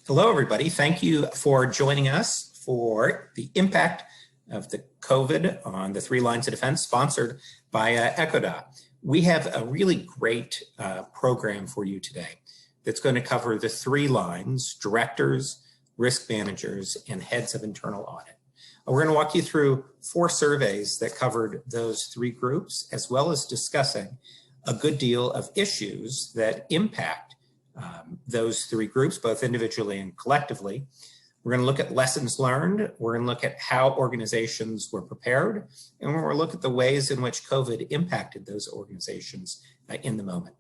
Hello, everybody. Thank you for joining us for the impact of the COVID on the 3 lines of defense, sponsored by ecoDa. We have a really great program for you today that's going to cover the 3 lines: directors, risk managers, and heads of internal audit. We're going to walk you through 4 surveys that covered those 3 groups, as well as discussing a good deal of issues that impact those 3 groups, both individually and collectively. We're going to look at lessons learned. We're going to look at how organizations were prepared, and we're going to look at the ways in which COVID impacted those organizations in the moment.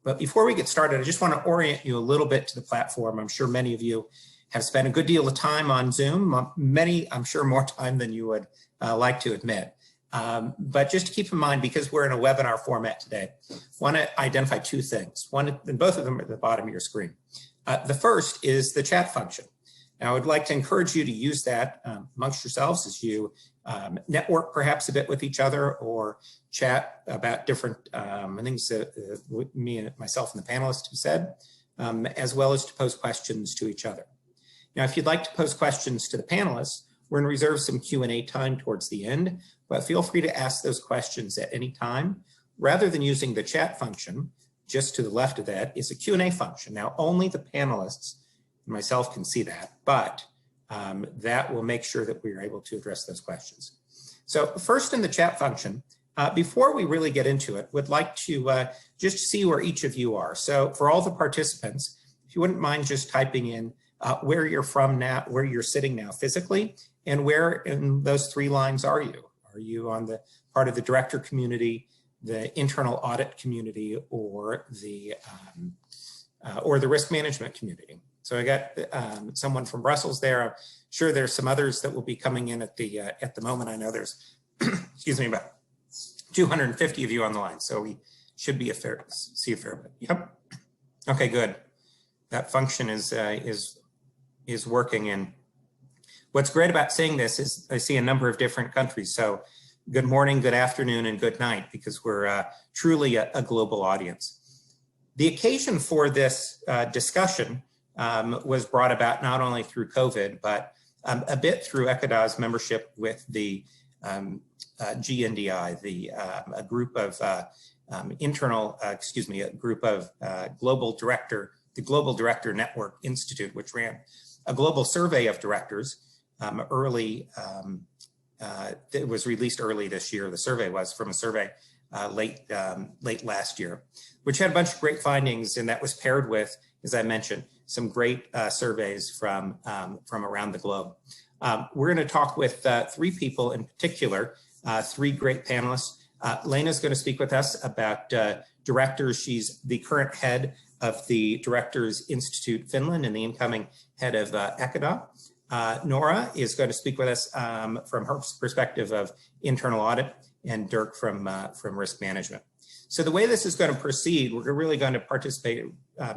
But before we get started, I just want to orient you a little bit to the platform. I'm sure many of you have spent a good deal of time on Zoom, many, I'm sure, more time than you would like to admit. But just to keep in mind, because we're in a webinar format today, I want to identify 2 things. One, and both of them are at the bottom of your screen. The first is the chat function. Now, I would like to encourage you to use that amongst yourselves as you network perhaps a bit with each other, or chat about different things that myself and the panelists have said, as well as to pose questions to each other. Now, if you'd like to pose questions to the panelists, we're going to reserve some Q&A time towards the end, but feel free to ask those questions at any time. Rather than using the chat function, just to the left of that is a Q&A function. Now, only the panelists and myself can see that, but that will make sure that we are able to address those questions. So first, in the chat function, before we really get into it, would like to just see where each of you are. So for all the participants, if you wouldn't mind just typing in where you're from now, where you're sitting now physically, and where in those 3 lines are you? Are you on the part of the director community, the internal audit community, or the risk management community? So I got someone from Brussels there. I'm sure there's some others that will be coming in at the moment. I know there's, excuse me, about 250 of you on the line, so we should be see a fair bit. Yep. Okay, good. That function is working. And what's great about saying this is I see a number of different countries. So good morning, good afternoon, and good night, because we're truly a global audience. The occasion for this discussion was brought about not only through COVID, but a bit through ecoDa's membership with the GNDI, a group of the Global Director Network Institute, which ran a global survey of directors it was released early this year. The survey was from a survey late last year, which had a bunch of great findings, and that was paired with, as I mentioned, some great surveys from around the globe. We're going to talk with 3 people in particular, 3 great panelists. Leena's going to speak with us about directors. She's the current head of the Directors Institute Finland and the incoming head of ecoDa. Nora is going to speak with us from her perspective of internal audit, and Dirk from risk management. So the way this is going to proceed, we're really going to participate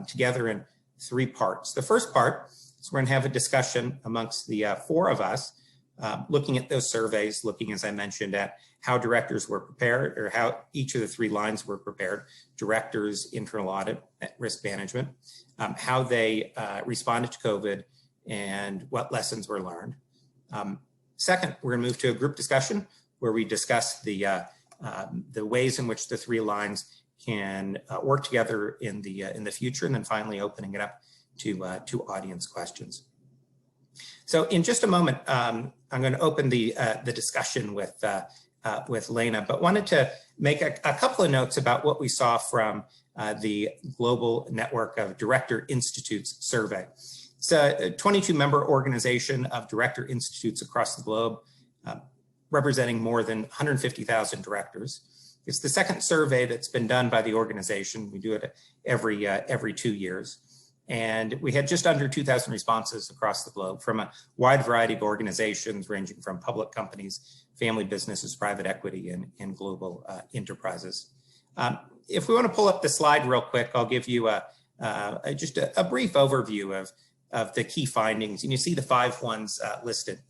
together in 3 parts. The first part is we're going to have a discussion amongst the 4 of us, looking at those surveys, looking, as I mentioned, at how directors were prepared, or how each of the 3 lines were prepared: directors, internal audit, risk management, how they responded to COVID, and what lessons were learned. Second, we're going to move to a group discussion where we discuss the ways in which the 3 lines can work together in the future, and then finally opening it up to audience questions. So in just a moment, I'm going to open the discussion with Leena, but wanted to make a couple of notes about what we saw from the Global Network of Director Institutes survey. It's a 22-member organization of director institutes across the globe, representing more than 150,000 directors. It's the 2nd survey that's been done by the organization. We do it every 2 years. And we had just under 2,000 responses across the globe from a wide variety of organizations, ranging from public companies, family businesses, private equity, and global enterprises. If we want to pull up the slide real quick, I'll give you just a brief overview of the key findings. And you see the 5 ones listed.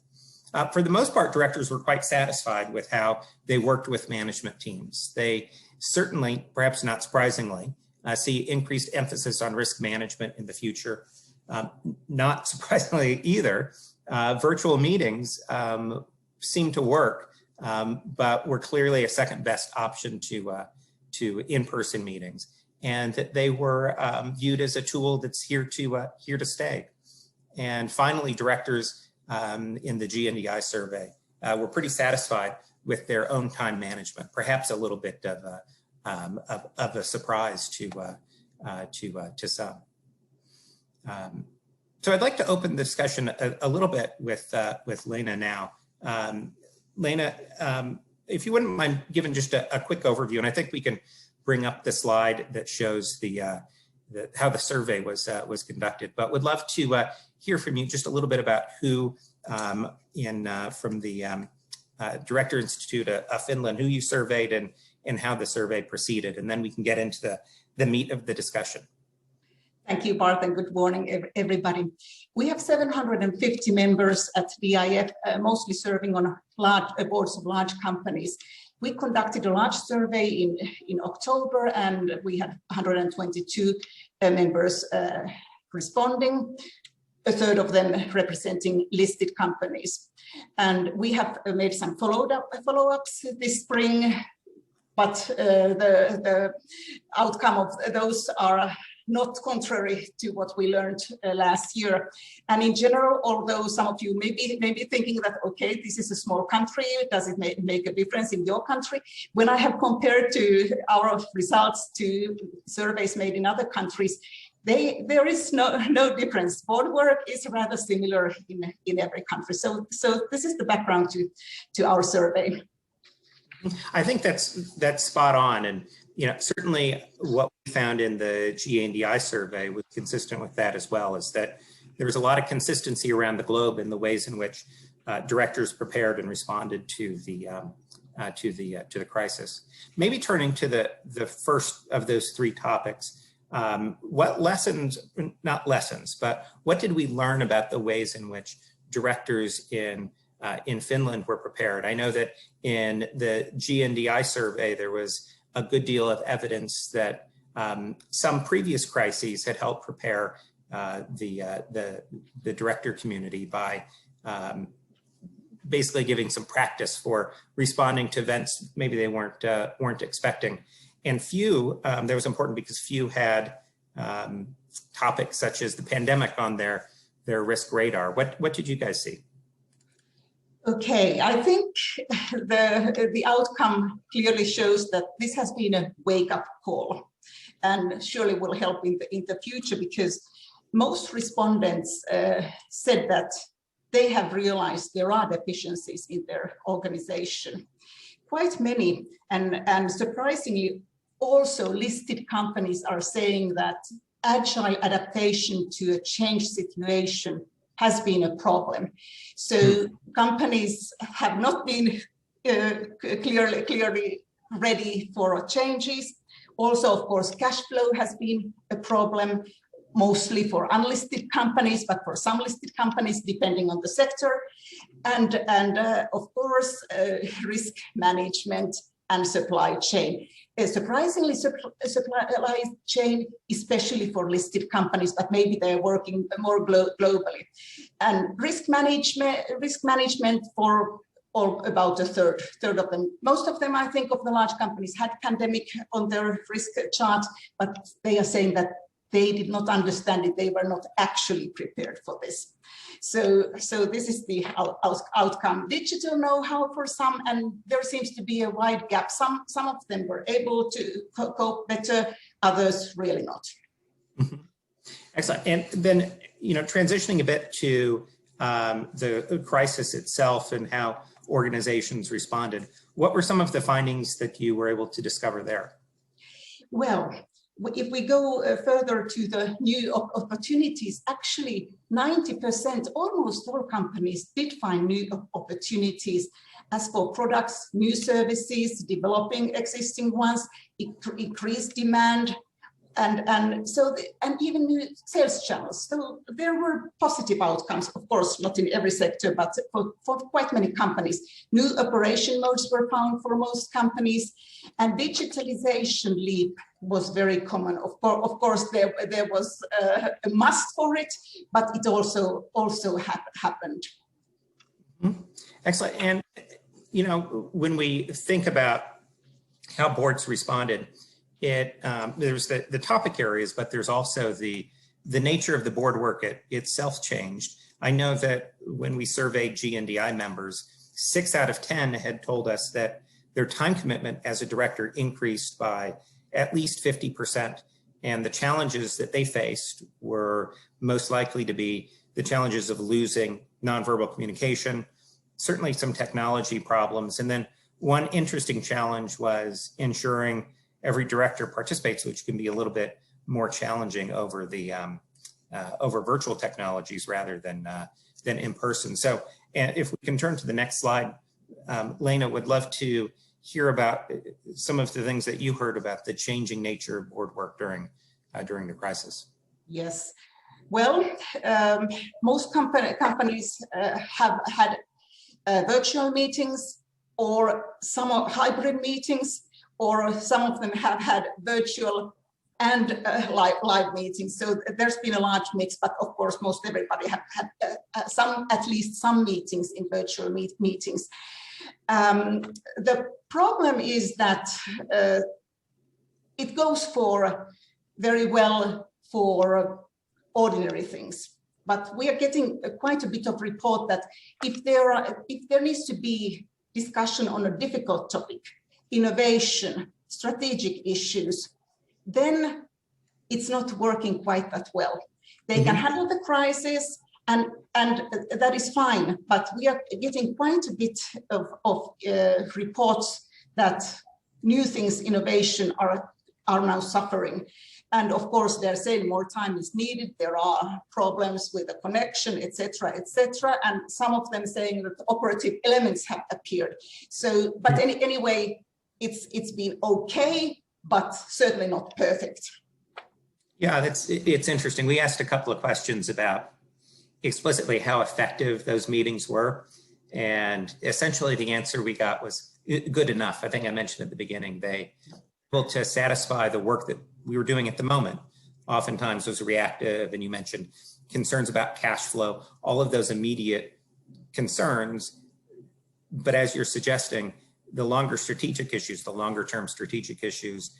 For the most part, directors were quite satisfied with how they worked with management teams. They certainly, perhaps not surprisingly, see increased emphasis on risk management in the future. Not surprisingly either, virtual meetings seem to work, but were clearly a second best option to in-person meetings, and that they were viewed as a tool that's here to stay. And finally, directors in the GNDI survey were pretty satisfied with their own time management, perhaps a little bit of a surprise to some. So I'd like to open the discussion a little bit with Leena now. Leena, if you wouldn't mind giving just a quick overview, and I think we can bring up the slide that shows how the survey was conducted, but would love to hear from you just a little bit about who from the Director Institute of Finland, who you surveyed and how the survey proceeded, and then we can get into the meat of the discussion. Thank you, Barton. Good morning, everybody. We have 750 members at DIF, mostly serving on large boards of large companies. We conducted a large survey in October, and we had 122 members responding, a third of them representing listed companies. And we have made some follow-ups this spring, but the outcome of those are not contrary to what we learned last year. And in general, although some of you may be thinking that, okay, this is a small country, does it make a difference in your country? When I have compared to our results to surveys made in other countries, there is no difference. Board work is rather similar in every country. So this is the background to our survey. I think that's spot on, and certainly what we found in the GNDI survey was consistent with that as well. Is that there's a lot of consistency around the globe in the ways in which directors prepared and responded to the crisis. Maybe turning to the first of those three topics, what lessons, not lessons, but what did we learn about the ways in which directors in Finland were prepared? I know that in the GNDI survey, there was a good deal of evidence that some previous crises had helped prepare the director community by basically giving some practice for responding to events maybe they weren't expecting. And few, that was important because few had topics such as the pandemic on their risk radar. What did you guys see? Okay, I think the outcome clearly shows that this has been a wake-up call, and surely will help in the future, because most respondents said that they have realized there are deficiencies in their organization. Quite many, and surprisingly, also listed companies are saying that agile adaptation to a changed situation has been a problem. So companies have not been clearly ready for changes. Also, of course, cash flow has been a problem, mostly for unlisted companies, but for some listed companies, depending on the sector. And of course, risk management and supply chain. Surprisingly, supply chain, especially for listed companies, but maybe they're working more globally. And risk management for about a third of them. Most of them, I think, of the large companies had pandemic on their risk chart, but they are saying that they did not understand it. They were not actually prepared for this. So this is the outcome. Digital know-how for some, and there seems to be a wide gap. Some of them were able to cope better, others really not. Excellent. And then, transitioning a bit to the crisis itself and how organizations responded, what were some of the findings that you were able to discover there? Well, if we go further to the new opportunities, actually 90%, almost all companies did find new opportunities. As for products, new services, developing existing ones, increased demand, and even new sales channels. So there were positive outcomes, of course, not in every sector, but for quite many companies. New operation modes were found for most companies, and digitalization leap was very common. Of course, there was a must for it, but it also happened. Mm-hmm. Excellent. And you know, when we think about how boards responded, there's the topic areas, but there's also the nature of the board work itself changed. I know that when we surveyed G&DI members, 6 out of 10 had told us that their time commitment as a director increased by at least 50%. And the challenges that they faced were most likely to be the challenges of losing nonverbal communication, certainly some technology problems. And then one interesting challenge was ensuring every director participates, which can be a little bit more challenging over the over virtual technologies rather than in person. So, and if we can turn to the next slide, Leena, would love to hear about some of the things that you heard about the changing nature of board work during the crisis. Yes, well, most companies have had virtual meetings or some hybrid meetings, or some of them have had virtual and live meetings. So there's been a large mix, but of course, most everybody have had at least some meetings in virtual meetings. The problem is that it goes for very well for ordinary things, but we are getting quite a bit of report that if there needs to be discussion on a difficult topic, innovation, strategic issues, then it's not working quite that well. They can handle the crisis, and that is fine, but we are getting quite a bit of reports that new things, innovation are now suffering. And of course, they're saying more time is needed. There are problems with the connection, etc., etc. And some of them saying that the operative elements have appeared. So, but anyway, it's been okay, but certainly not perfect. Yeah, it's interesting. We asked a couple of questions about explicitly how effective those meetings were. And essentially the answer we got was good enough. I think I mentioned at the beginning, they were able to satisfy the work that we were doing at the moment. Oftentimes was reactive, and you mentioned concerns about cash flow, all of those immediate concerns. But as you're suggesting, the longer strategic issues, the longer term strategic issues,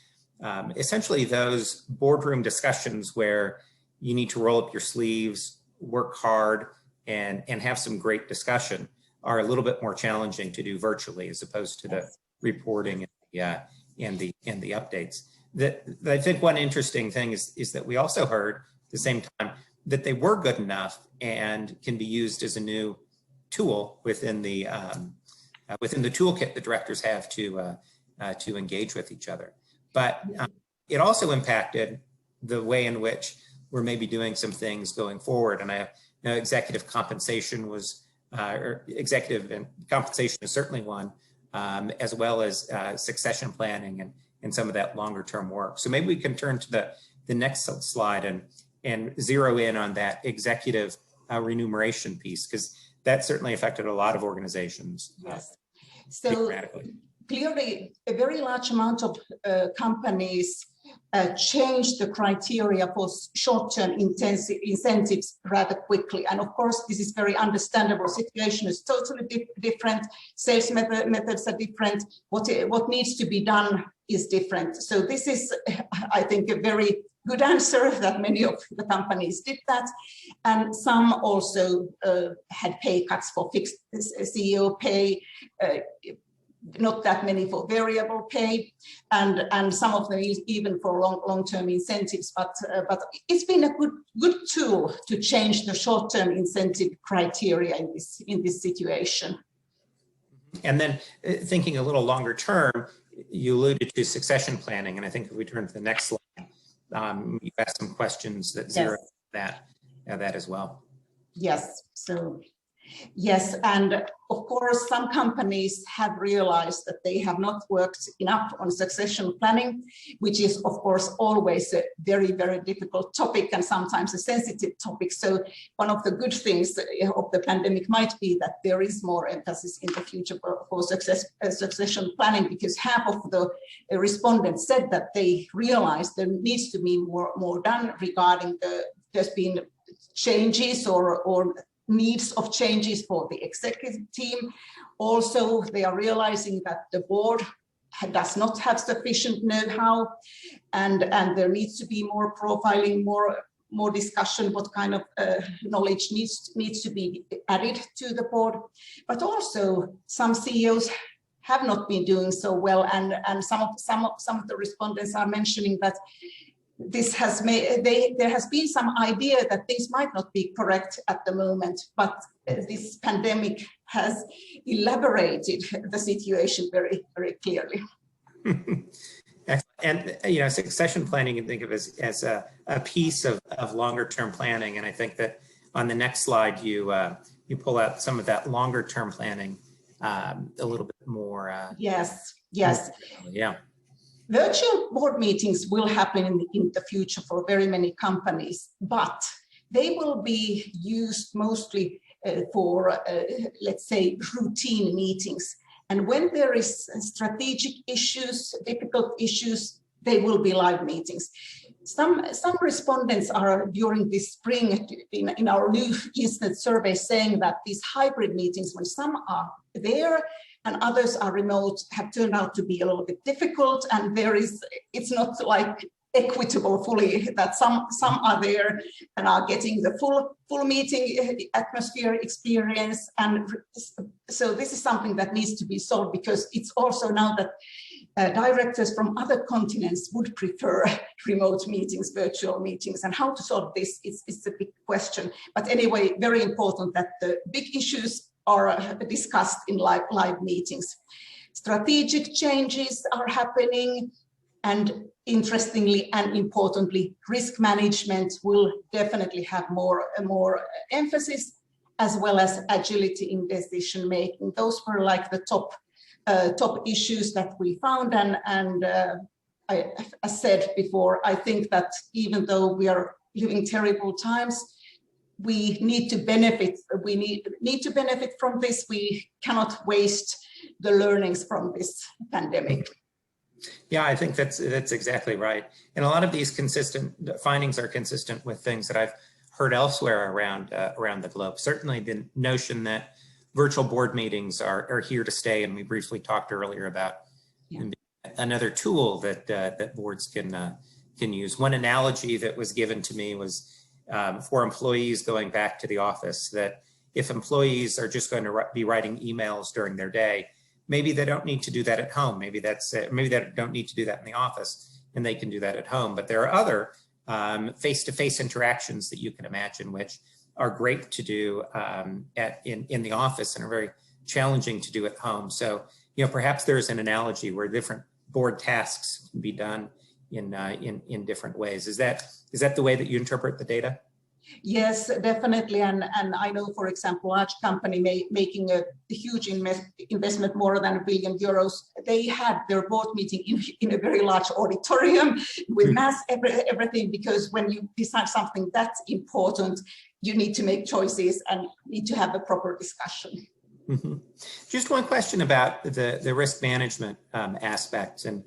essentially those boardroom discussions where you need to roll up your sleeves, work hard, and have some great discussion are a little bit more challenging to do virtually as opposed to the reporting and the updates. I think one interesting thing is that we also heard at the same time that they were good enough and can be used as a new tool within the toolkit the directors have to engage with each other. But it also impacted the way in which we're maybe doing some things going forward. And I know executive compensation was, executive compensation is certainly one, as well as succession planning and some of that longer term work. So maybe we can turn to the next slide and zero in on that executive remuneration piece, because that certainly affected a lot of organizations. Yes. So clearly, a very large amount of companies changed the criteria for short-term incentives rather quickly. And of course, this is very understandable. Situation is totally different. Sales methods are different. What needs to be done is different. So this is, I think, a very good answer that many of the companies did that. And some also had pay cuts for fixed CEO pay, not that many for variable pay, and some of them even for long-term incentives. But it's been a good tool to change the short-term incentive criteria in this situation. And then thinking a little longer term, you alluded to succession planning, and I think if we turn to the next slide, you've asked some questions that zero that as well. Yes. So Yes, and of course, some companies have realized that they have not worked enough on succession planning, which is, of course, always a very, very difficult topic and sometimes a sensitive topic. So one of the good things of the pandemic might be that there is more emphasis in the future for succession planning, because half of the respondents said that they realized there needs to be more done regarding there's been changes or needs of changes for the executive team. Also, they are realizing that the board does not have sufficient know-how, and there needs to be more profiling, more discussion, what kind of knowledge needs to be added to the board. But also, some CEOs have not been doing so well, and some of the respondents are mentioning that this has made, there has been some idea that things might not be correct at the moment, but this pandemic has elaborated the situation very, very clearly. And succession planning, you think of as a piece of longer term planning, and I think that on the next slide you pull out some of that longer term planning a little bit more. Yes. Yeah. Virtual board meetings will happen in the future for very many companies, but they will be used mostly for, let's say, routine meetings. And when there is strategic issues, difficult issues, they will be live meetings. Some respondents are during this spring in our new instant survey saying that these hybrid meetings, when some are there and others are remote, have turned out to be a little bit difficult, and it's not like equitable fully, that some are there and are getting the full meeting atmosphere experience. And so this is something that needs to be solved, because it's also now that directors from other continents would prefer remote meetings, virtual meetings, and how to solve this is a big question. But anyway, very important that the big issues are discussed in live meetings. Strategic changes are happening, and interestingly and importantly, risk management will definitely have more emphasis, as well as agility in decision making. Those were like the top issues that we found, and as said before, I think that even though we are living terrible times, we need to benefit. We need to benefit from this. We cannot waste the learnings from this pandemic. Yeah, I think that's exactly right. And a lot of these findings are consistent with things that I've heard elsewhere around the globe. Certainly the notion that virtual board meetings are here to stay, and we briefly talked earlier about another tool that boards can use. One analogy that was given to me was for employees going back to the office, that if employees are just going to be writing emails during their day, maybe they don't need to do that at home. Maybe they don't need to do that in the office, and they can do that at home. But there are other face-to-face interactions that you can imagine, which are great to do in the office and are very challenging to do at home. So, perhaps there's an analogy where different board tasks can be done in different ways. Is that the way that you interpret the data? Yes, definitely. And I know, for example, large company making a huge investment, more than €1 billion. They had their board meeting in a very large auditorium with mass everything, because when you decide something that's important, you need to make choices and need to have a proper discussion. Mm-hmm. Just one question about the risk management aspects, and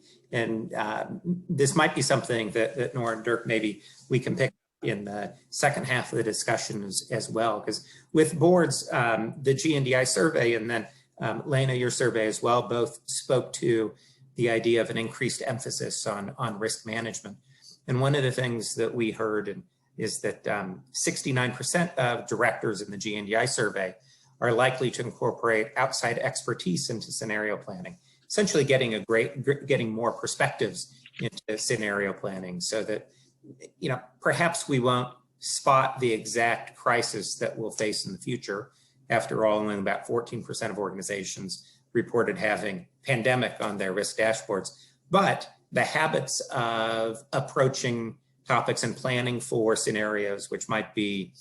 this might be something that Nora and Dirk, maybe we can pick in the second half of the discussion as well, because with boards, the GNDI survey and then Leena, your survey as well, both spoke to the idea of an increased emphasis on risk management. And one of the things that we heard is that 69% of directors in the GNDI survey are likely to incorporate outside expertise into scenario planning, essentially getting more perspectives into scenario planning, so that perhaps we won't spot the exact crisis that we'll face in the future. After all, only about 14% of organizations reported having pandemic on their risk dashboards, but the habits of approaching topics and planning for scenarios, which might be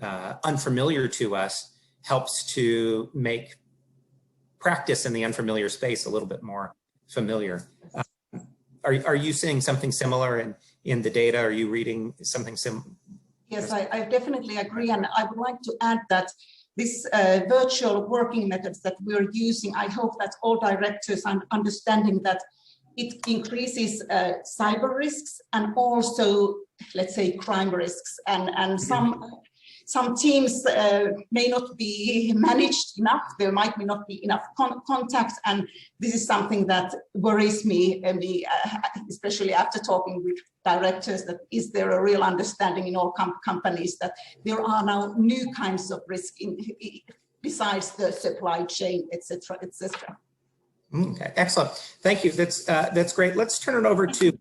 unfamiliar to us helps to make practice in the unfamiliar space a little bit more familiar. Are you seeing something similar in the data? Are you reading something similar? Yes, I definitely agree. And I would like to add that this virtual working methods that we're using, I hope that all directors are understanding that it increases cyber risks and also, let's say, crime risks. And some teams may not be managed enough. There might not be enough contact. And this is something that worries me, especially after talking with directors, that is there a real understanding in all companies that there are now new kinds of risk besides the supply chain, etc., etc. Okay, excellent. Thank you. That's great. Let's turn it over to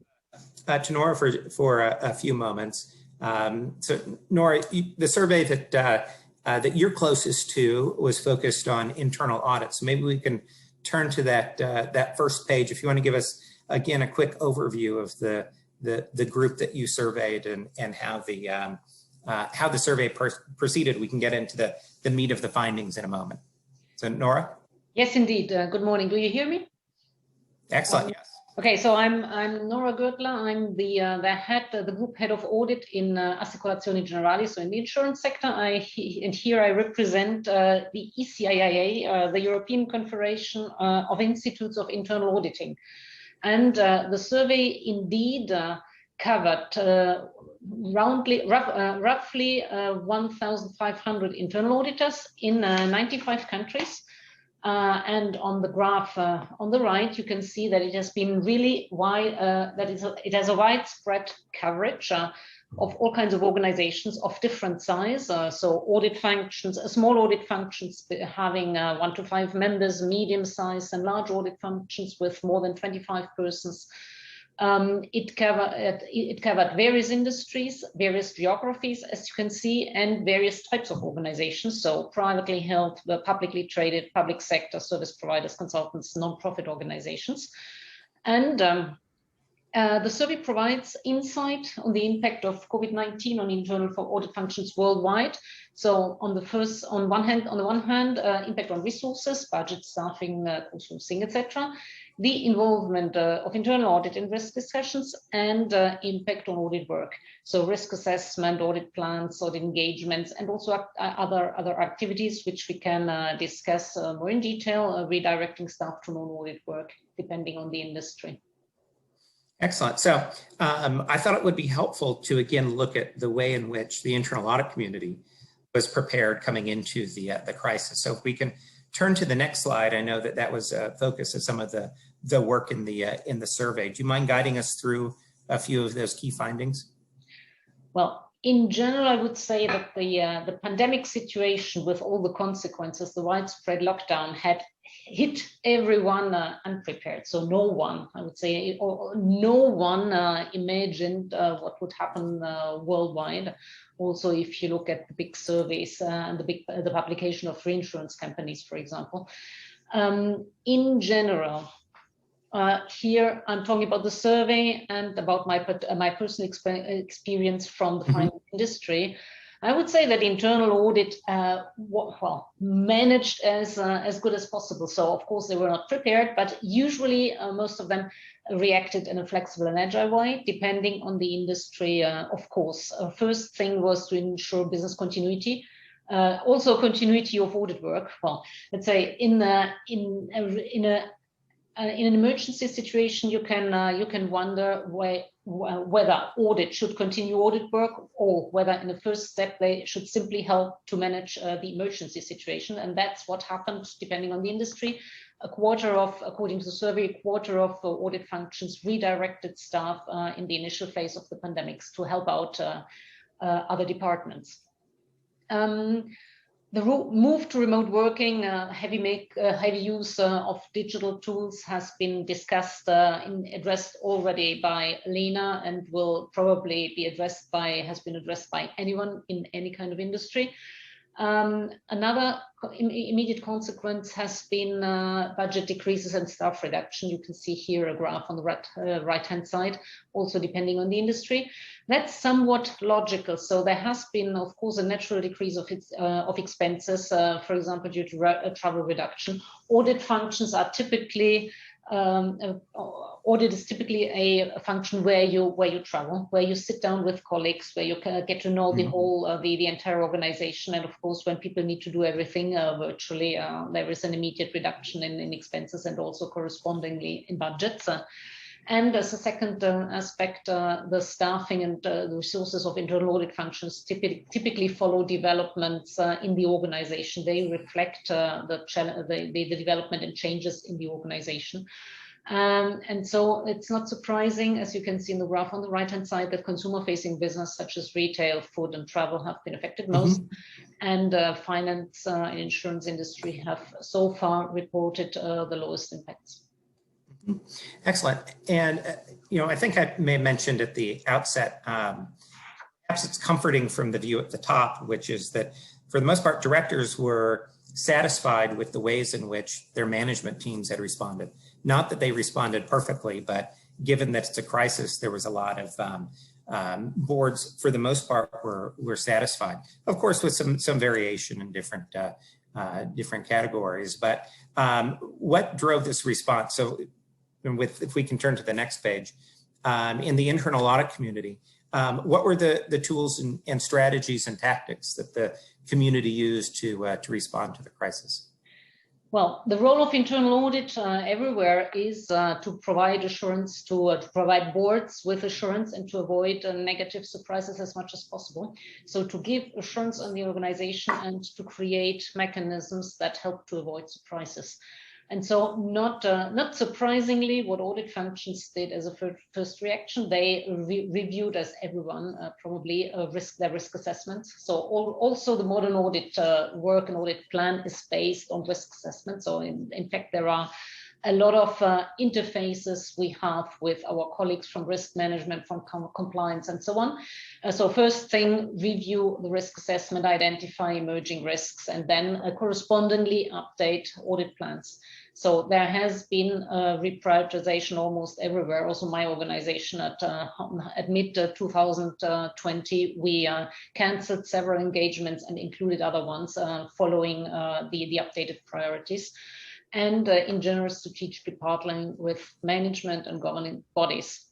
Nora for a few moments. So Nora, the survey that you're closest to was focused on internal audits. So maybe we can turn to that first page. If you want to give us again a quick overview of the group that you surveyed and how the survey proceeded, we can get into the meat of the findings in a moment. So Nora. Yes, indeed. Good morning. Do you hear me? Excellent. Yes. Okay, so I'm Nora Gürtler. I'm the group head of audit in Assicurazioni Generali, so in the insurance sector. And here I represent the ECIIA, the European Confederation of Institutes of Internal Auditing. And the survey indeed covered roughly 1,500 internal auditors in 95 countries. And on the graph on the right, you can see that it has been really wide, it has a widespread coverage of all kinds of organizations of different size. So audit functions, small audit functions having 1 to 5 members, medium size, and large audit functions with more than 25 persons. It covered various industries, various geographies, as you can see, and various types of organizations. So privately held, publicly traded, public sector, service providers, consultants, non-profit organizations. And the survey provides insight on the impact of COVID-19 on internal audit functions worldwide. So on the one hand, impact on resources, budget, staffing, outsourcing, etc. The involvement of internal audit in risk discussions, and impact on audit work. So risk assessment, audit plans, audit engagements, and also other activities which we can discuss more in detail, redirecting staff to non-audit work, depending on the industry. Excellent. So I thought it would be helpful to again look at the way in which the internal audit community was prepared coming into the crisis. So if we can turn to the next slide, I know that was a focus of some of the work in the survey. Do you mind guiding us through a few of those key findings? Well, in general, I would say that the pandemic situation with all the consequences, the widespread lockdown had hit everyone unprepared. So no one, I would say, no one imagined what would happen worldwide. Also, if you look at the big surveys and the publication of reinsurance companies, for example. In general, here I'm talking about the survey and about my personal experience from the finance industry. I would say that internal audit managed as good as possible. So of course they were not prepared, but usually most of them reacted in a flexible and agile way, depending on the industry. Of course, first thing was to ensure business continuity. Also continuity of audit work. Well, let's say in an emergency situation, you can wonder whether audit should continue audit work, or whether in the first step they should simply help to manage the emergency situation. And that's what happened depending on the industry. According to the survey, a quarter of audit functions redirected staff in the initial phase of the pandemics to help out other departments. The move to remote working, heavy use of digital tools has been discussed, addressed already by Leena, and will probably be has been addressed by anyone in any kind of industry. Another immediate consequence has been budget decreases and staff reduction. You can see here a graph on the right-hand side, also depending on the industry. That's somewhat logical. So there has been, of course, a natural decrease of expenses, for example, due to travel reduction. Audit functions are typically audit is typically a function where you travel, where you sit down with colleagues, where you get to know the whole the entire organization. And of course, when people need to do everything virtually, there is an immediate reduction in expenses and also correspondingly in budgets. And as a second aspect, the staffing and the resources of internal audit functions typically follow developments in the organization. They reflect the development and changes in the organization. And so it's not surprising, as you can see in the graph on the right-hand side, that consumer-facing business such as retail, food and travel have been affected most. And finance and insurance industry have so far reported the lowest impacts. Excellent. And, I think I may have mentioned at the outset, perhaps it's comforting from the view at the top, which is that for the most part, directors were satisfied with the ways in which their management teams had responded. Not that they responded perfectly, but given that it's a crisis, there was a lot of boards, for the most part, were satisfied. Of course, with some variation in different categories. But what drove this response? So, if we can turn to the next page, in the internal audit community, what were the tools and strategies and tactics that the community used to respond to the crisis? Well, the role of internal audit everywhere is to provide assurance, to provide boards with assurance and to avoid negative surprises as much as possible. So to give assurance on the organization and to create mechanisms that help to avoid surprises. And so not surprisingly, what audit functions did as a first reaction, they reviewed, as everyone probably, their risk assessments. So also the modern audit work and audit plan is based on risk assessment. So in fact, there are a lot of interfaces we have with our colleagues from risk management, from compliance and so on. So first thing, review the risk assessment, identify emerging risks, and then correspondingly update audit plans. So there has been a reprioritization almost everywhere. Also my organization at mid-2020, we canceled several engagements and included other ones following the updated priorities. And in general, strategically partnering with management and governing bodies.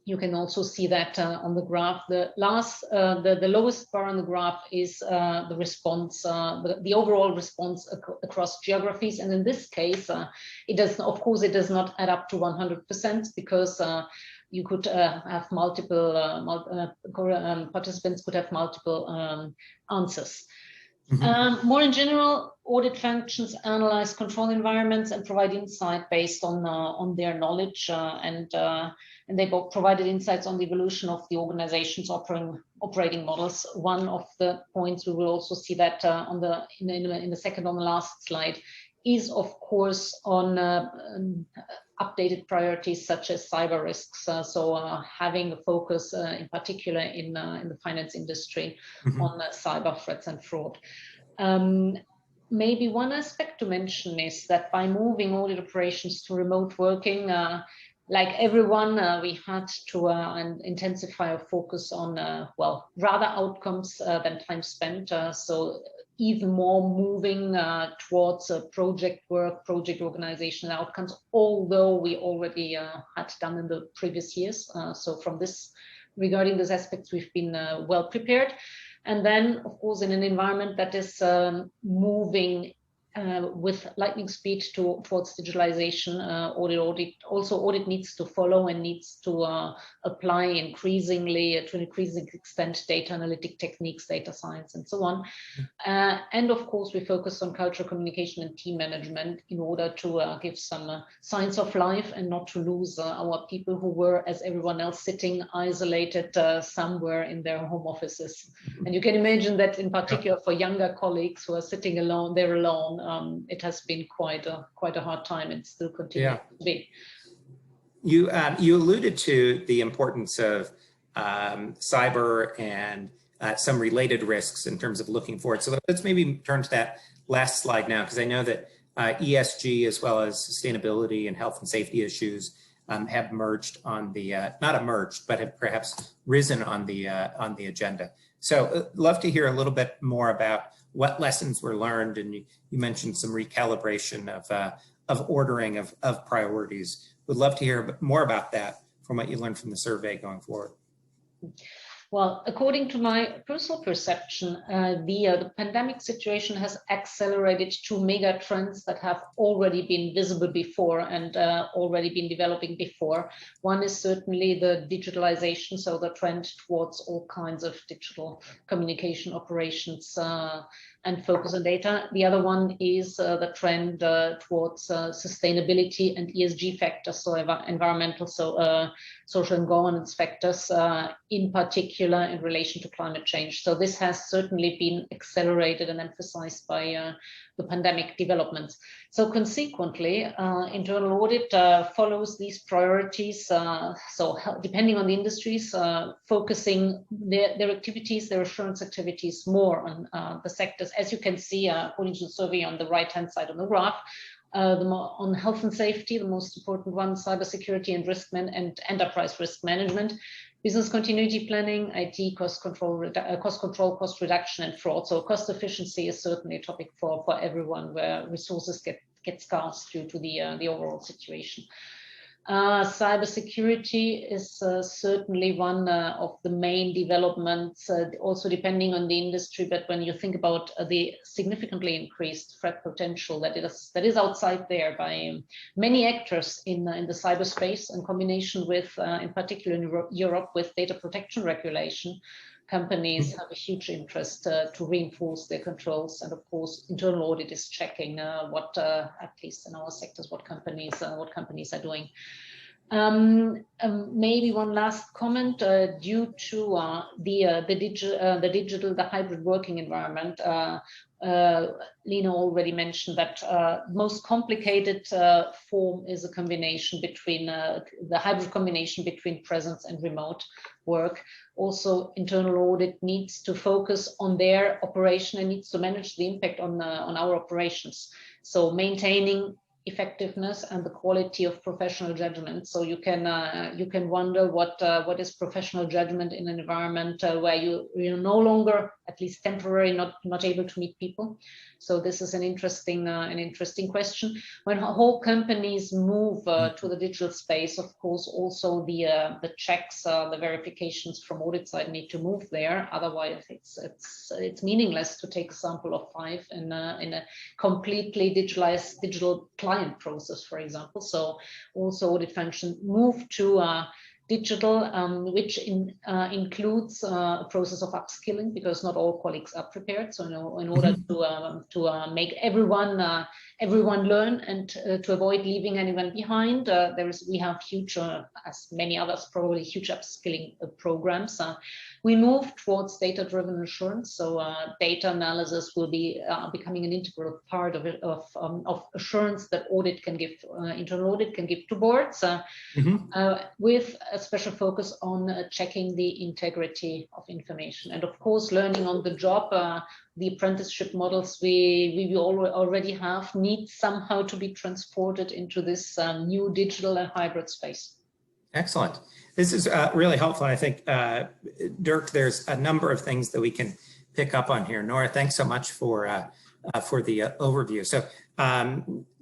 You can also see that on the graph. The lowest bar on the graph is the response, the overall response across geographies. And in this case, it does not add up to 100% because you could have multiple participants could have multiple answers. More in general, audit functions analyze control environments and provide insight based on their knowledge, and they both provided insights on the evolution of the organization's operating models. One of the points we will also see that in the second on the last slide is, of course, on updated priorities such as cyber risks. So having a focus in particular in the finance industry on cyber threats and fraud. Maybe one aspect to mention is that by moving audit operations to remote working, like everyone, we had to intensify our focus on, rather outcomes than time spent. So even more moving towards project work, project organization outcomes, although we already had done in the previous years. So regarding these aspects, we've been well prepared. And then, of course, in an environment that is moving with lightning speed towards digitalization, audit needs to follow and needs to apply increasingly, to an increasing extent, data analytic techniques, data science, and so on. And of course, we focus on cultural communication and team management in order to give some signs of life and not to lose our people who were, as everyone else, sitting isolated somewhere in their home offices. And you can imagine that in particular for younger colleagues who are sitting alone, they're alone. It has been quite a hard time and still continues to be. You alluded to the importance of cyber and some related risks in terms of looking forward. So let's maybe turn to that last slide now, because I know that ESG as well as sustainability and health and safety issues have merged on the, not emerged, but have perhaps risen on the agenda. So love to hear a little bit more about what lessons were learned, and you mentioned some recalibration of ordering of priorities. Would love to hear more about that from what you learned from the survey going forward. Well, according to my personal perception, the pandemic situation has accelerated two mega trends that have already been visible before and already been developing before. One is certainly the digitalization, so the trend towards all kinds of digital communication operations and focus on data. The other one is the trend towards sustainability and ESG factors, so environmental, social and governance factors, in particular in relation to climate change. So this has certainly been accelerated and emphasized by the pandemic developments. So consequently, internal audit follows these priorities. So depending on the industries, focusing their activities, their assurance activities more on the sectors. As you can see, according to the survey on the right-hand side of the graph, on health and safety, the most important one, cybersecurity and and enterprise risk management, business continuity planning, IT, cost control, cost reduction, and fraud. So cost efficiency is certainly a topic for everyone, where resources get scarce due to the overall situation. Cybersecurity is certainly one of the main developments, also depending on the industry. But when you think about the significantly increased threat potential that is outside there by many actors in the cyberspace, in combination with, in particular in Europe, with data protection regulation, companies have a huge interest to reinforce their controls, and of course, internal audit is checking what, at least in our sectors, what companies are doing. Maybe one last comment due to the hybrid working environment. Leena already mentioned that most complicated form is a combination between the hybrid combination between presence and remote work. Also, internal audit needs to focus on their operation and needs to manage the impact on our operations. So maintaining effectiveness and the quality of professional judgment. So you can wonder what is professional judgment in an environment where you're no longer, at least temporarily, not able to meet people. So this is an interesting question. When whole companies move to the digital space, of course, also the checks, the verifications from audit side need to move there. Otherwise, it's meaningless to take a sample of 5 in a completely digitalized digital client process, for example. So also audit function move to digital, which includes a process of upskilling, because not all colleagues are prepared. So in order to make everyone learn and to avoid leaving anyone behind, we have huge, as many others probably, huge upskilling programs. We move towards data-driven assurance, so data analysis will be becoming an integral part of assurance that audit can give, internal audit can give to boards, with a special focus on checking the integrity of information. And of course, learning on the job, the apprenticeship models we already have need somehow to be transported into this new digital and hybrid space. Excellent. This is really helpful. I think, Dirk, there's a number of things that we can pick up on here. Nora, thanks so much for the overview. So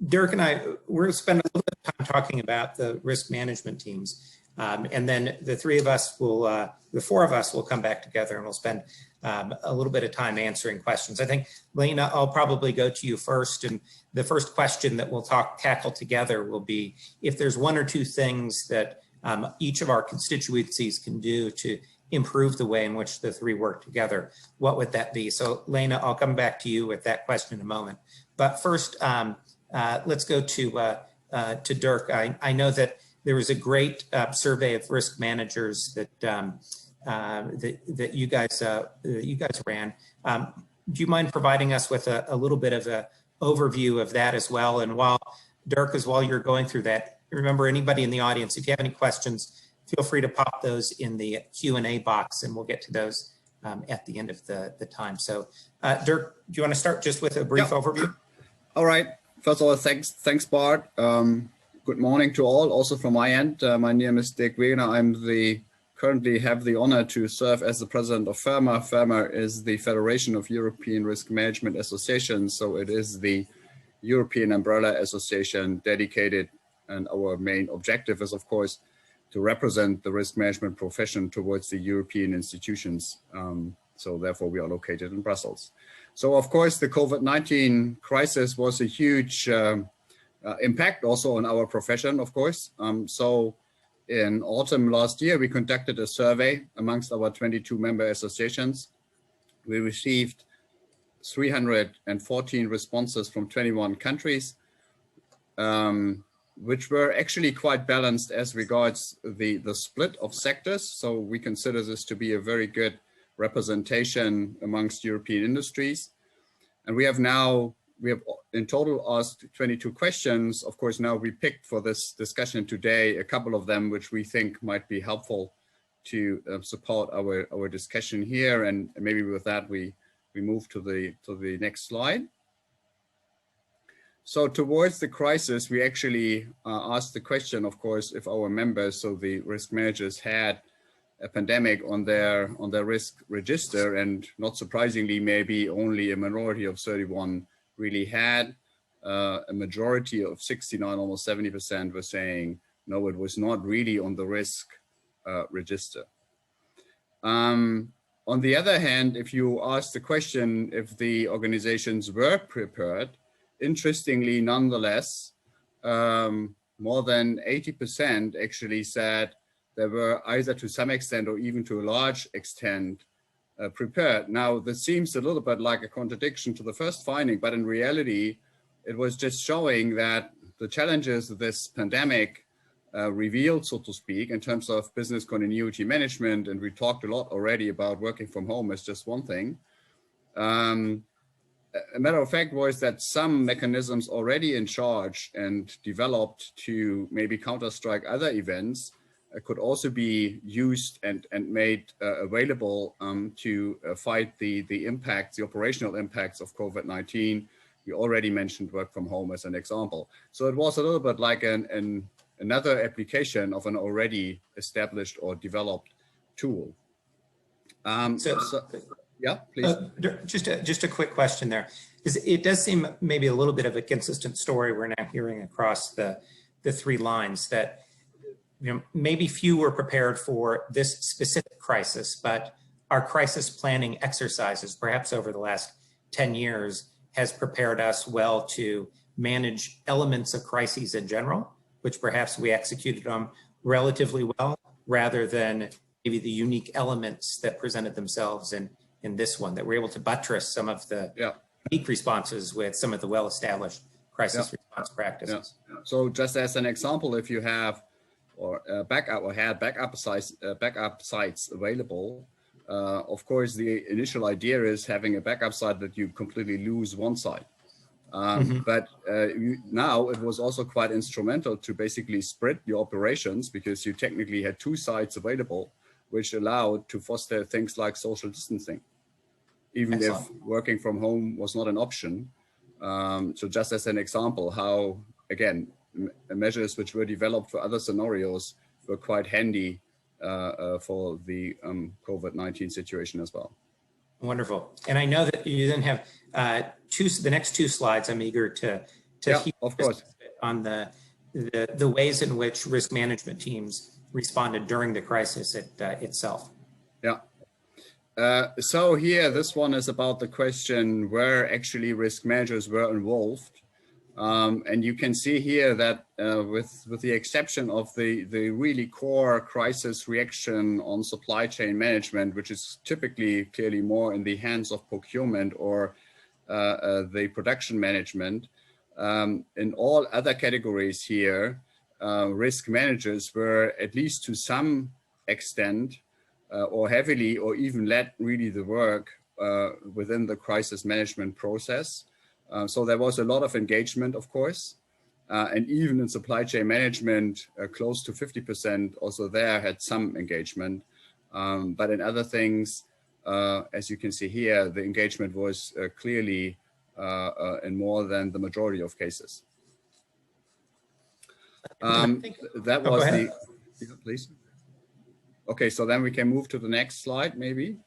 Dirk and I, we're going to spend a little bit of time talking about the risk management teams. And then the 4 of us will come back together and we'll spend a little bit of time answering questions. I think, Leena, I'll probably go to you first. And the first question that we'll tackle together will be, if there's 1 or 2 things that each of our constituencies can do to improve the way in which the 3 work together, what would that be? So Leena, I'll come back to you with that question in a moment. But first, let's go to Dirk. I know that there was a great survey of risk managers that you guys ran. Do you mind providing us with a little bit of an overview of that as well? And while you're going through that, remember, anybody in the audience, if you have any questions, feel free to pop those in the Q&A box and we'll get to those at the end of the time. So Dirk, do you want to start just with a brief overview? All right. First of all, thanks Bart. Good morning to all, also from my end. My name is Dirk Wegener. I'm currently have the honor to serve as the president of FERMA. FERMA is the Federation of European Risk Management Associations. So it is the European umbrella association dedicated, and our main objective is, of course, to represent the risk management profession towards the European institutions. So therefore we are located in Brussels. So of course the COVID-19 crisis was a huge impact also on our profession, of course. So in autumn last year, we conducted a survey amongst our 22 member associations. We received 314 responses from 21 countries, which were actually quite balanced as regards the split of sectors. So we consider this to be a very good representation amongst European industries. And we have in total asked 22 questions. Of course, now we picked for this discussion today a couple of them which we think might be helpful to support our discussion here. And maybe with that we move to the next slide. So towards the crisis, we actually asked the question, of course, if our members, so the risk managers, had a pandemic on their risk register, and not surprisingly, maybe only a minority of 31 really had. A majority of 69, almost 70% were saying, no, it was not really on the risk register. On the other hand, if you ask the question if the organizations were prepared, interestingly, nonetheless, more than 80% actually said they were either to some extent or even to a large extent prepared. Now, this seems a little bit like a contradiction to the first finding, but in reality, it was just showing that the challenges that this pandemic revealed, so to speak, in terms of business continuity management, and we talked a lot already about working from home as just one thing. A matter of fact was that some mechanisms already in charge and developed to maybe counter-strike other events could also be used and made available to fight the impacts, the operational impacts of COVID-19. We already mentioned work from home as an example. So it was a little bit like another application of an already established or developed tool. Yeah, please. Just a quick question there. It does seem maybe a little bit of a consistent story we're now hearing across the three lines, that maybe few were prepared for this specific crisis, but our crisis planning exercises, perhaps over the last 10 years, has prepared us well to manage elements of crises in general, which perhaps we executed on relatively well, rather than maybe the unique elements that presented themselves in this one, that we're able to buttress some of the unique responses with some of the well-established crisis response practices. So just as an example, if you have backup sites available, of course, the initial idea is having a backup site that you completely lose one site. But now it was also quite instrumental to basically spread your operations, because you technically had two sites available, which allowed to foster things like social distancing, even if working from home was not an option. So just as an example, how, again, measures which were developed for other scenarios were quite handy for the COVID-19 situation as well. Wonderful. And I know that you then have the next two slides. I'm eager to hear, of course, on the ways in which risk management teams responded during the crisis itself. Yeah. So here, this one is about the question where actually risk managers were involved. And you can see here that with the exception of the really core crisis reaction on supply chain management, which is typically clearly more in the hands of procurement or the production management, in all other categories here, risk managers were, at least to some extent, or heavily, or even led really the work within the crisis management process. So there was a lot of engagement, of course, and even in supply chain management, close to 50% also there had some engagement. But in other things, as you can see here, the engagement was clearly in more than the majority of cases. That was the, please. Okay, so then we can move to the next slide, maybe.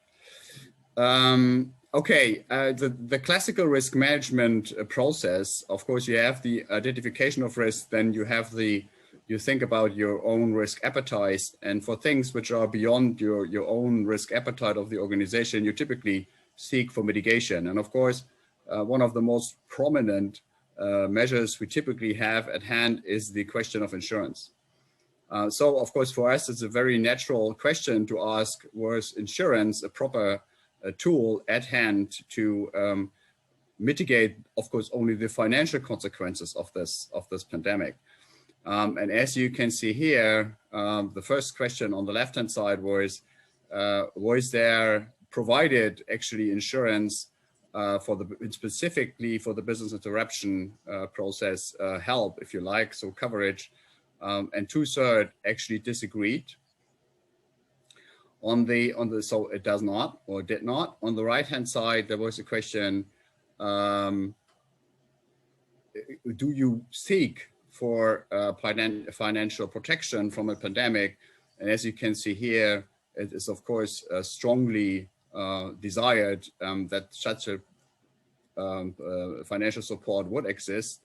Okay, the classical risk management process, of course, you have the identification of risk, then you have you think about your own risk appetite, and for things which are beyond your own risk appetite of the organization, you typically seek for mitigation. And of course, one of the most prominent measures we typically have at hand is the question of insurance. So of course, for us, it's a very natural question to ask, was insurance a proper tool at hand to mitigate, of course, only the financial consequences of this pandemic? And as you can see here, the first question on the left-hand side was there provided actually insurance specifically for the business interruption process help, if you like, so coverage, and 2/3 actually disagreed. So it does not or did not. On the right-hand side, there was a question, do you seek for financial protection from a pandemic? And as you can see here, it is of course strongly desired that such a financial support would exist,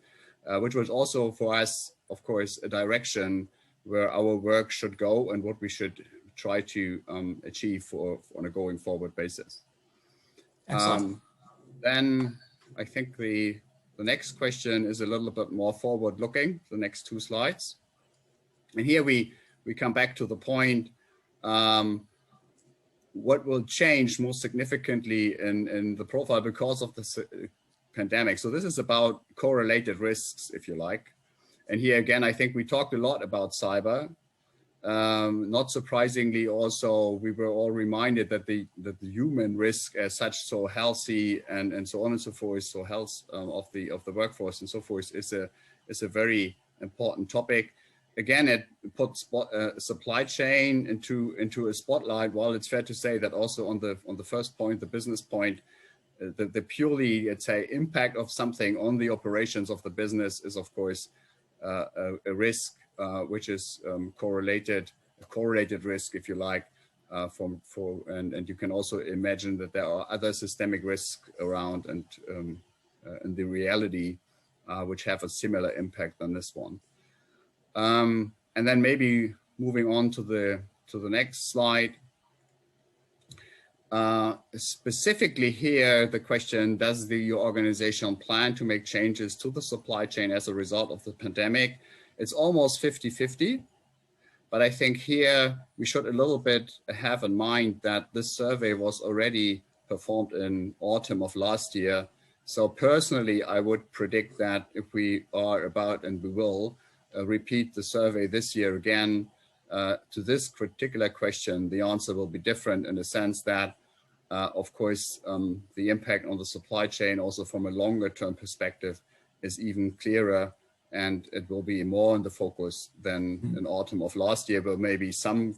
which was also for us, of course, a direction where our work should go and what we should try to achieve on a going forward basis. Then I think the next question is a little bit more forward looking, the next 2 slides. And here we come back to the point, what will change most significantly in the profile because of the pandemic. So this is about correlated risks, if you like. And here again, I think we talked a lot about cyber. Not surprisingly, also, we were all reminded that the human risk as such, so healthy and so on and so forth, so health of the workforce and so forth is a very important topic. Again, it puts supply chain into a spotlight. While it's fair to say that also on the first point, the business point, the purely, let's say, impact of something on the operations of the business is, of course, a risk which is correlated risk, if you like, and you can also imagine that there are other systemic risks around and in the reality which have a similar impact on this one. And then maybe moving on to the next slide. Specifically here, the question, does your organization plan to make changes to the supply chain as a result of the pandemic? It's almost 50-50, but I think here we should a little bit have in mind that this survey was already performed in autumn of last year. So personally, I would predict that if we are about, and we will, repeat the survey this year again, to this particular question, the answer will be different in the sense that, of course, the impact on the supply chain also from a longer term perspective is even clearer, and it will be more in the focus than in autumn of last year, but maybe some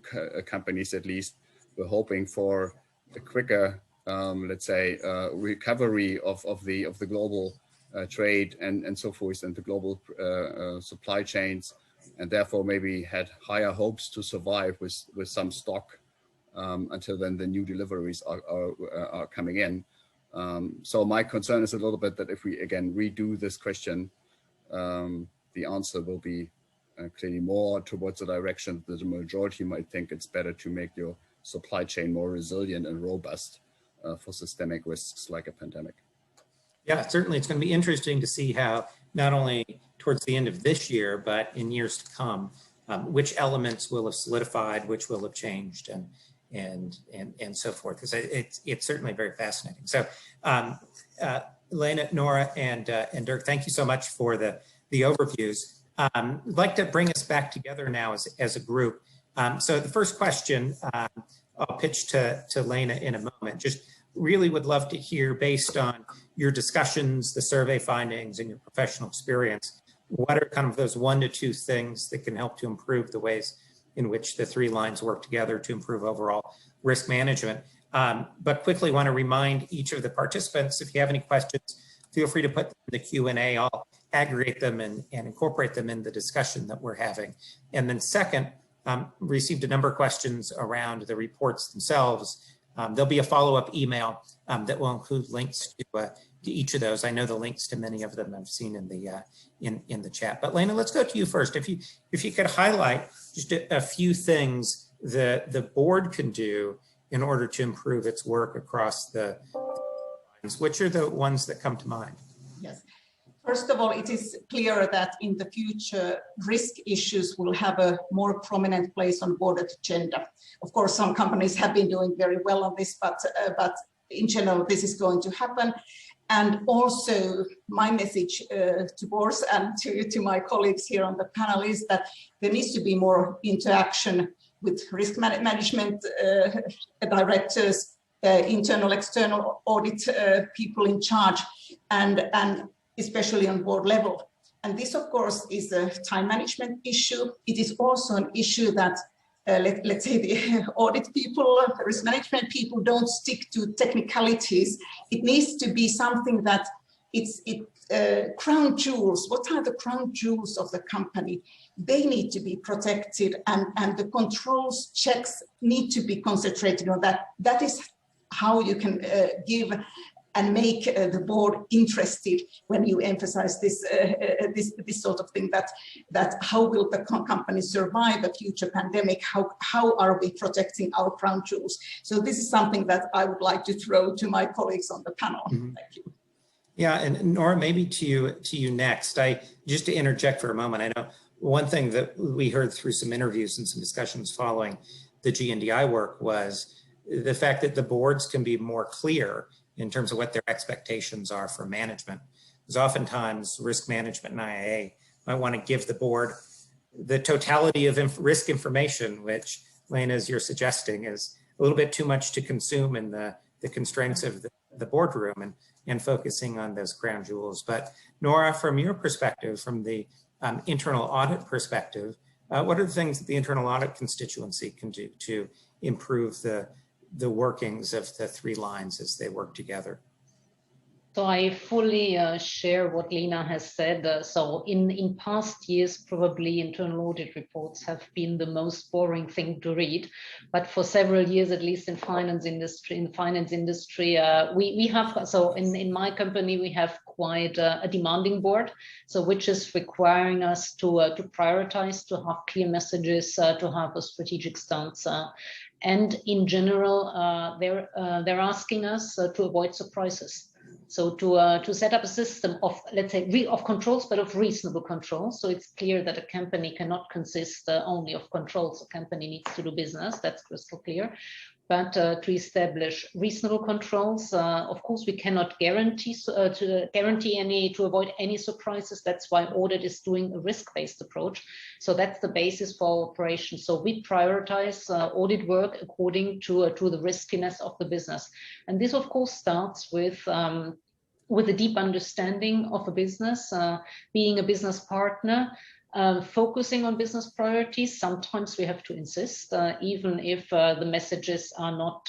companies at least were hoping for a quicker, let's say, recovery of the global trade and so forth, and the global supply chains, and therefore maybe had higher hopes to survive with some stock until then the new deliveries are coming in. So my concern is a little bit that if we again redo this question, the answer will be clearly more towards the direction that the majority might think it's better to make your supply chain more resilient and robust for systemic risks like a pandemic. Yeah, certainly it's going to be interesting to see how not only towards the end of this year, but in years to come, which elements will have solidified, which will have changed, and so forth. Because it's certainly very fascinating. So, Leena, Nora, and Dirk, thank you so much for the overviews. I'd like to bring us back together now as a group. So the first question I'll pitch to Leena in a moment. Just really would love to hear, based on your discussions, the survey findings, and your professional experience, what are kind of those 1 to 2 things that can help to improve the ways in which the 3 lines work together to improve overall risk management? But quickly want to remind each of the participants, if you have any questions, feel free to put them in the Q&A. I'll aggregate them and incorporate them in the discussion that we're having. And then second, received a number of questions around the reports themselves. There'll be a follow-up email that will include links to each of those. I know the links to many of them I've seen in the chat. But Leena, let's go to you first. If you could highlight just a few things that the board can do in order to improve its work across the lines, which are the ones that come to mind? Yes. First of all, it is clear that in the future, risk issues will have a more prominent place on board agenda. Of course, some companies have been doing very well on this, but in general, this is going to happen. And also, my message to boards and to my colleagues here on the panel is that there needs to be more interaction with risk management directors, internal, external audit people in charge, and especially on board level. And this, of course, is a time management issue. It is also an issue that, let's say, the audit people, risk management people don't stick to technicalities. It needs to be something that it's crown jewels. What are the crown jewels of the company? They need to be protected, and the controls checks need to be concentrated on that. That is how you can give and make the board interested when you emphasize this sort of thing, that how will the company survive a future pandemic? How are we protecting our crown jewels? So this is something that I would like to throw to my colleagues on the panel. Mm-hmm. Thank you. Yeah, and Nora, maybe to you next. Just to interject for a moment, I know one thing that we heard through some interviews and some discussions following the GNDI work was the fact that the boards can be more clear in terms of what their expectations are for management. Because oftentimes risk management and IIA might want to give the board the totality of risk information, which, Leena, as you're suggesting, is a little bit too much to consume in the constraints of the boardroom and focusing on those crown jewels. But Nora, from your perspective, from the internal audit perspective, what are the things that the internal audit constituency can do to improve the workings of the three lines as they work together? So I fully share what Leena has said. So in past years, probably internal audit reports have been the most boring thing to read. But for several years, at least in finance industry, we have, so in my company, we have quite a demanding board, so which is requiring us to prioritize, to have clear messages, to have a strategic stance. And in general, they're asking us to avoid surprises. So to set up a system of, let's say, of controls, but of reasonable controls. So it's clear that a company cannot consist only of controls. A company needs to do business, that's crystal clear. But to establish reasonable controls, of course, we cannot guarantee to avoid any surprises. That's why audit is doing a risk-based approach. So that's the basis for operation. So we prioritize audit work according to the riskiness of the business. And this, of course, starts with a deep understanding of a business, being a business partner, focusing on business priorities. Sometimes we have to insist, even if the messages are not,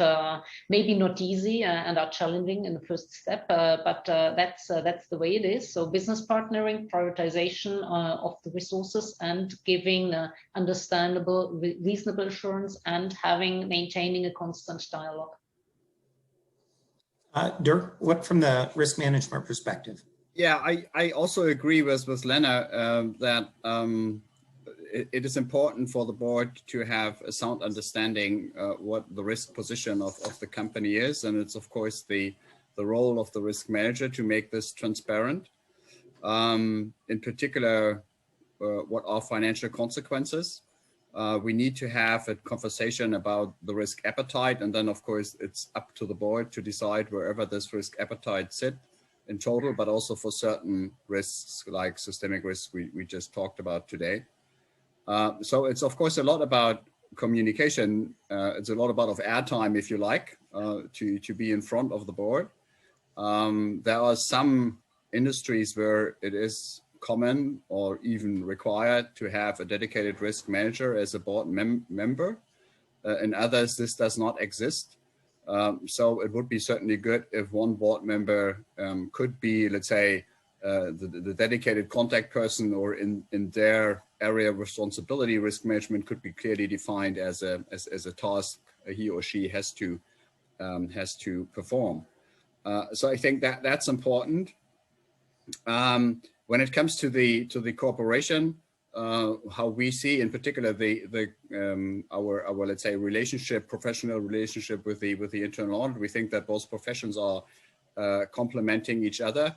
maybe not easy and are challenging in the first step, but that's the way it is. So business partnering, prioritization of the resources, and giving understandable, reasonable assurance, and maintaining a constant dialogue. Dirk, what from the risk management perspective? Yeah, I also agree with Leena that it is important for the board to have a sound understanding what the risk position of the company is. And it's, of course, the role of the risk manager to make this transparent. In particular, what are financial consequences? We need to have a conversation about the risk appetite. And then, of course, it's up to the board to decide wherever this risk appetite sits in total, but also for certain risks like systemic risks we just talked about today. So it's, of course, a lot about communication. It's a lot about airtime, if you like, to be in front of the board. There are some industries where it is common or even required to have a dedicated risk manager as a board member. In others, this does not exist. So it would be certainly good if one board member could be, let's say, the dedicated contact person, or in their area of responsibility, risk management could be clearly defined as a task he or she has to perform. So I think that that's important. When it comes to the cooperation, how we see in particular our let's say professional relationship with the internal audit, we think that both professions are complementing each other.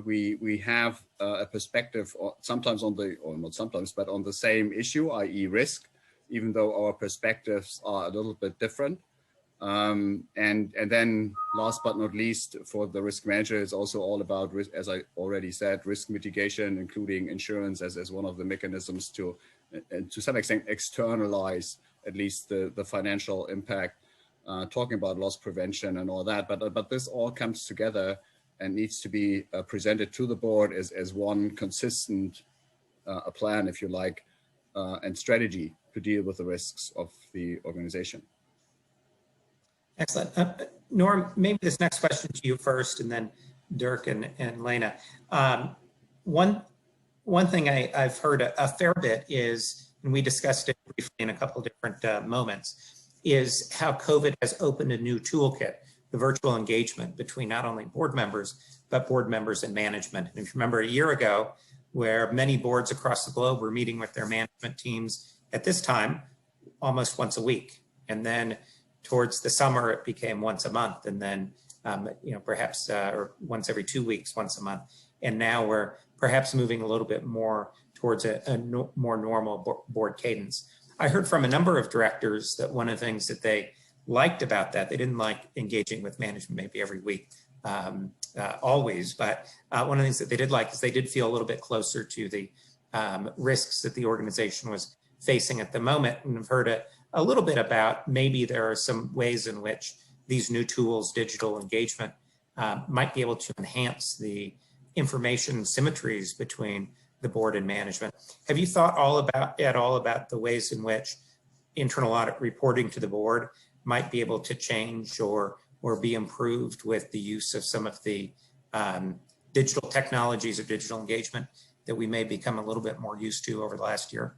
We have a perspective sometimes on the same issue, i.e. risk, even though our perspectives are a little bit different. And then last but not least, for the risk manager, it's also all about risk, as I already said, risk mitigation, including insurance as one of the mechanisms to some extent externalize at least the financial impact, talking about loss prevention and all that. But this all comes together and needs to be presented to the board as one consistent a plan, if you like, and strategy to deal with the risks of the organization. Excellent. Nora, maybe this next question to you first, and then Dirk and Leena. One thing I've heard a fair bit is, and we discussed it briefly in a couple of different moments, is how COVID has opened a new toolkit, the virtual engagement between not only board members, but board members and management. And if you remember a year ago, where many boards across the globe were meeting with their management teams at this time, almost once a week. And then towards the summer, it became once a month, and then perhaps or once every 2 weeks, once a month. And now we're perhaps moving a little bit more towards a more normal board cadence. I heard from a number of directors that one of the things that they liked about that, they didn't like engaging with management maybe every week, always, but one of the things that they did like is they did feel a little bit closer to the risks that the organization was facing at the moment. And I've heard a little bit about maybe there are some ways in which these new tools, digital engagement, might be able to enhance the information symmetries between the board and management. Have you thought at all about the ways in which internal audit reporting to the board might be able to change or be improved with the use of some of the digital technologies or digital engagement that we may become a little bit more used to over the last year?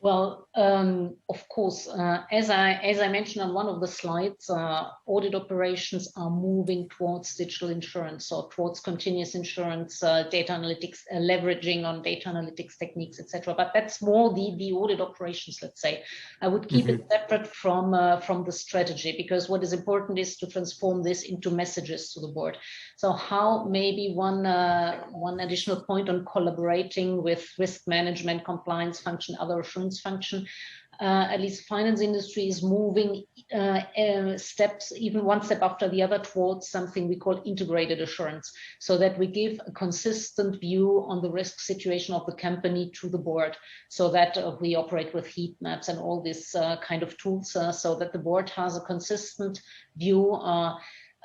Well, of course, as I mentioned on one of the slides, audit operations are moving towards digital insurance or towards continuous insurance, data analytics, leveraging on data analytics techniques, etc. But that's more the audit operations, let's say. I would keep it separate from the strategy, because what is important is to transform this into messages to the board. So how maybe one additional point on collaborating with risk management, compliance function, other assurance function. At least finance industry is moving steps, even one step after the other, towards something we call integrated assurance, so that we give a consistent view on the risk situation of the company to the board, so that we operate with heat maps and all this kind of tools, so that the board has a consistent view,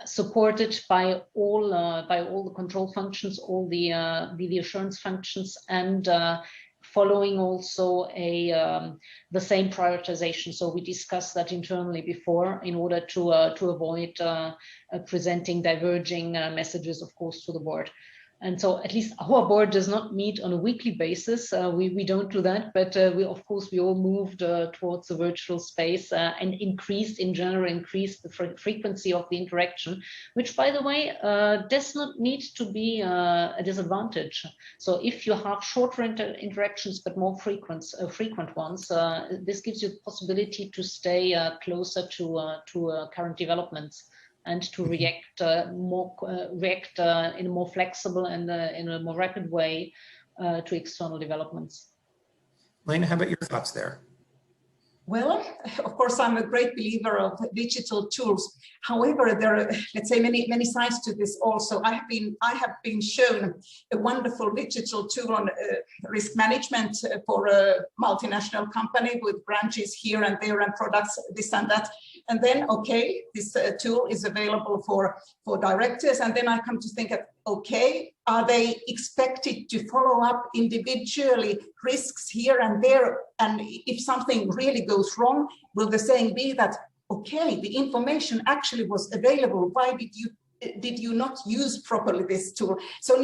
supported by all the control functions, all the assurance functions, and following also the same prioritization. So we discussed that internally before in order to avoid presenting diverging messages, of course, to the board. And so at least our board does not meet on a weekly basis. We don't do that, but we all moved towards the virtual space and increased the frequency of the interaction, which, by the way, does not need to be a disadvantage. So if you have shorter interactions but more frequent ones, this gives you the possibility to stay closer to current developments, and to react in a more flexible and in a more rapid way to external developments. Leena, how about your thoughts there? Well, of course, I'm a great believer of digital tools. However, there are, let's say, many sides to this also. I have been shown a wonderful digital tool on risk management for a multinational company with branches here and there and products, this and that. And then, okay, this tool is available for directors. And then I come to think of, okay, are they expected to follow up individually risks here and there? And if something really goes wrong, will the saying be that, okay, the information actually was available. Why did you not use properly this tool? So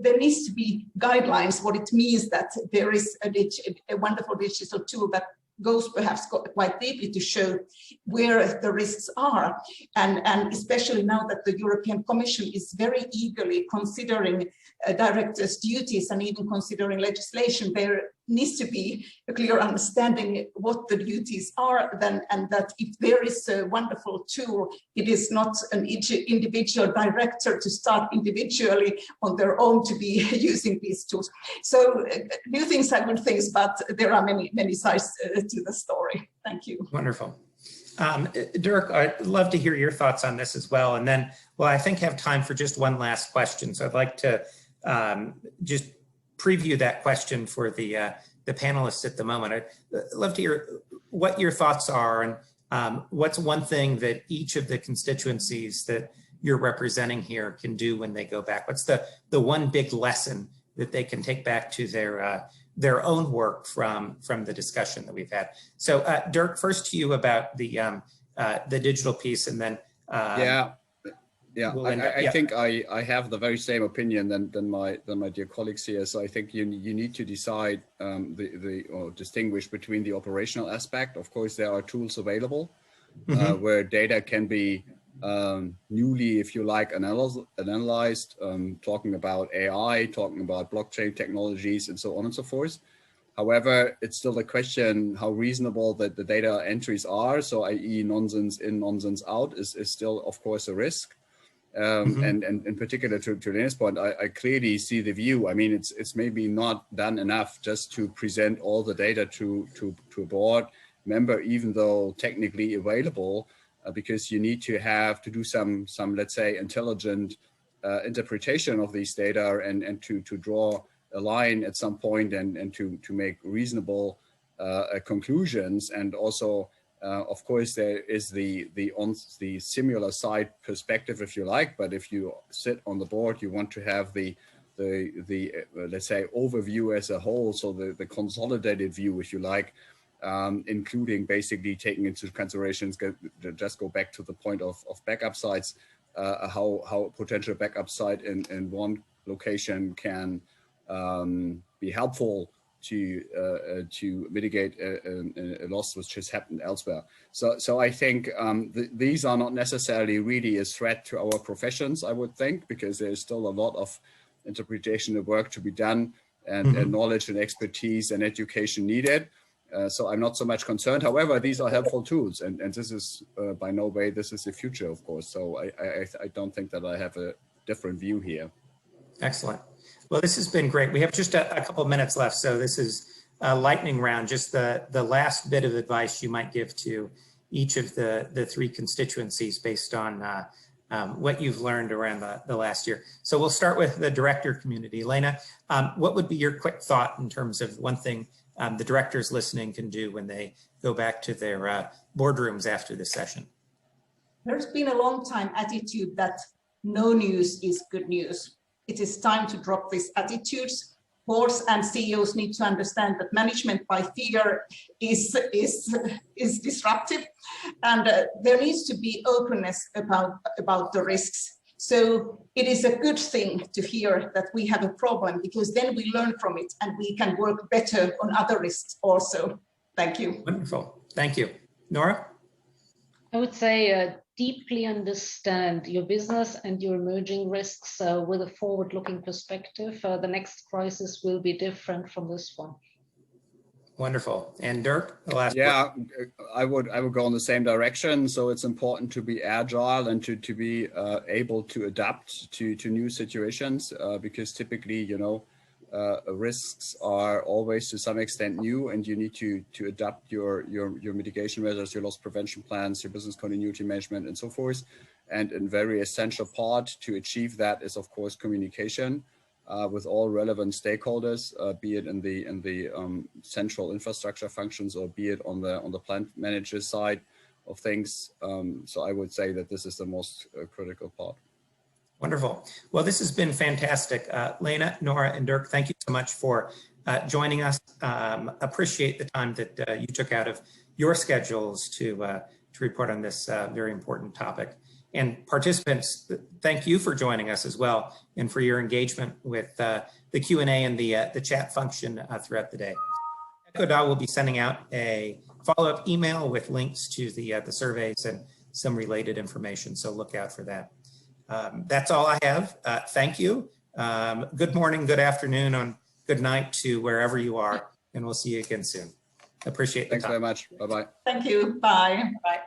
there needs to be guidelines what it means that there is a wonderful digital tool that goes perhaps quite deeply to show where the risks are. And especially now that the European Commission is very eagerly considering directors' duties and even considering legislation, there needs to be a clear understanding what the duties are then, and that if there is a wonderful tool, it is not an individual director to start individually on their own to be using these tools. So new things are good things, but there are many sides to the story. Thank you. Wonderful. Dirk, I'd love to hear your thoughts on this as well. And then, well, I think I have time for just one last question. So I'd like to just preview that question for the panelists at the moment. I'd love to hear what your thoughts are, and what's one thing that each of the constituencies that you're representing here can do when they go back. What's the one big lesson that they can take back to their own work from the discussion that we've had? So Dirk, first to you about the digital piece, and then I think I have the very same opinion than my dear colleagues here. So I think you need to decide or distinguish between the operational aspect. Of course, there are tools available where data can be newly, if you like, analyzed, talking about AI, talking about blockchain technologies, and so on and so forth. However, it's still a question how reasonable that the data entries are. So i.e. nonsense in, nonsense out is still, of course, a risk. And in particular to Leena's point, I clearly see the view. I mean, it's maybe not done enough just to present all the data to a board member, even though technically available, because you need to do some let's say intelligent interpretation of these data and to draw a line at some point and to make reasonable conclusions. And also of course, there is the similar side perspective, if you like, but if you sit on the board, you want to have the let's say overview as a whole, so the consolidated view, if you like, including basically taking into considerations, just go back to the point of backup sites, how potential backup site in one location can be helpful to mitigate a loss which has happened elsewhere. So I think these are not necessarily really a threat to our professions, I would think, because there's still a lot of interpretation of work to be done and knowledge and expertise and education needed. So I'm not so much concerned. However, these are helpful tools, and this is by no way this is the future, of course. So I don't think that I have a different view here. Excellent. Well, this has been great. We have just a couple of minutes left, so this is a lightning round. Just the last bit of advice you might give to each of the three constituencies based on what you've learned around the last year. So we'll start with the director community. Leena, what would be your quick thought in terms of one thing the directors listening can do when they go back to their boardrooms after this session? There's been a long time attitude that no news is good news. It is time to drop these attitudes. Boards and CEOs need to understand that management by fear is disruptive, and there needs to be openness about the risks. So it is a good thing to hear that we have a problem, because then we learn from it and we can work better on other risks also. Thank you. Wonderful. Thank you. Nora? I would say deeply understand your business and your emerging risks with a forward-looking perspective. The next crisis will be different from this one. Wonderful. And Dirk, the last word. I would go in the same direction. So it's important to be agile and to be able to adapt to new situations, because typically, you know, risks are always to some extent new, and you need to adapt your mitigation measures, your loss prevention plans, your business continuity management, and so forth. And a very essential part to achieve that is, of course, communication with all relevant stakeholders, be it in the central infrastructure functions or be it on the plant manager side of things. So I would say that this is the most critical part. Wonderful. Well, this has been fantastic. Leena, Nora, and Dirk, thank you so much for joining us. Appreciate the time that you took out of your schedules to report on this very important topic. And participants, thank you for joining us as well, and for your engagement with the Q&A and the chat function throughout the day. ecoDa will be sending out a follow-up email with links to the surveys and some related information, so look out for that. That's all I have. Thank you. Good morning, good afternoon, and good night to wherever you are, and we'll see you again soon. Appreciate the time. Thanks very much. Bye-bye. Thank you. Bye. Bye.